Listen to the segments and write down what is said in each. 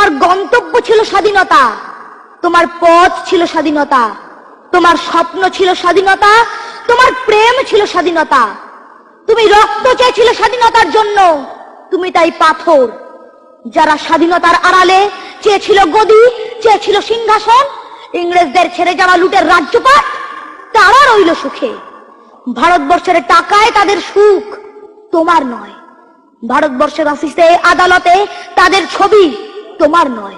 তোমার গন্তব্য ছিল স্বাধীনতা, তোমার পথ ছিল স্বাধীনতা, তোমার স্বপ্ন ছিল স্বাধীনতা, তোমার প্রেম ছিল স্বাধীনতা, তুমি রক্ত চেয়েছিলে স্বাধীনতার জন্য, তুমি তাই পাথর। যারা স্বাধীনতার আড়ালে চেয়েছিল গদি, চেয়েছিল সিংহাসন, ইংরেজদের ছেড়ে যাওয়া লুটের রাজ্যপাট, তারা রইল সুখে। ভারতবর্ষের টাকায় তাদের সুখ, তোমার নয়। ভারতবর্ষের অফিসে আদালতে তাদের ছবি, তোমার নয়।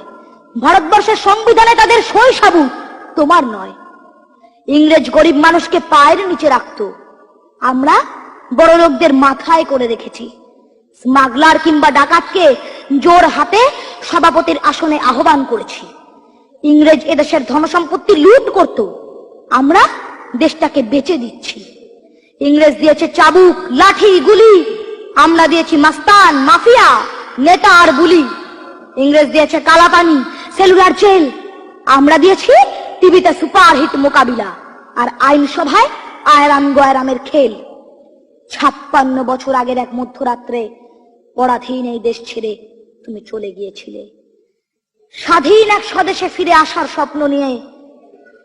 ভারতবর্ষের সংবিধানে তাদের সই সাবুত, তোমার নয়। ইংরেজ গরিব মানুষকে পায়ের নিচে রাখত, আমরা বড় লোকদের মাথায় করে রেখেছি। স্মাগলার কিংবা ডাকাতকে জোর হাতে সভাপতির আসনে আহ্বান করেছি। ইংরেজ এদেশের ধনসম্পত্তি লুট করত, আমরা দেশটাকে বেচে দিচ্ছি। ইংরেজ দিয়েছে চাবুক, লাঠি, গুলি, আমরা দিয়েছি মাস্তান, মাফিয়া, নেতা আর বুলি। ইংরেজ দিয়েছে কালাপানি, সেলুলার জেল, আমরা দিয়েছি টিভিতে সুপারহিট মোকাবিলা আর আইনসভায় আয়রাম গয়রামের খেল। 56 বছর আগের এক মধ্যরাত্রে পরাধীন এই দেশ ছেড়ে তুমি চলে গিয়েছিলে। স্বাধীন এক স্বদেশে ফিরে আসার স্বপ্ন নিয়ে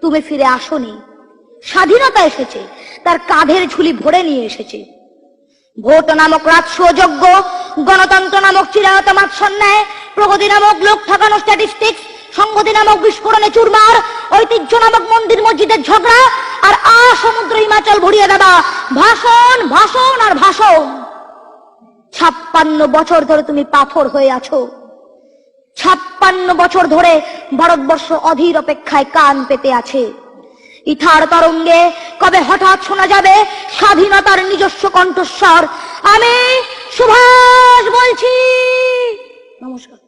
তুমি ফিরে আসোনি। স্বাধীনতা এসেছে, তার কাঁধের ঝুলি ভরে নিয়ে এসেছে। ভোট নামক রাজস্বযোগ্য, গণতন্ত্র নামক চিরায়ত মাৎসন্যায়, প্রগতি নামক লোক ঠকানো স্ট্যাটিস্টিক্স, সংগতি নামক বিস্ফোরণে চুরমার, ঐতিহ্য নামক মন্দির মসজিদের ঝগড়া, আর সমুদ্র হিমাচল ভরিয়ে দেওয়া ভাষণ, ভাষণ আর ভাষণ। 56 বছর ধরে তুমি পাথর হয়ে আছো। 56 বছর ধরে ভারতবর্ষ অধীর অপেক্ষায় কান পেতে আছে। ইথার তরঙ্গে কবে হঠাৎ শোনা যাবে স্বাধীনতার নিজস্ব কণ্ঠস্বর। আমি সুভাষ বলছি। নমস্কার।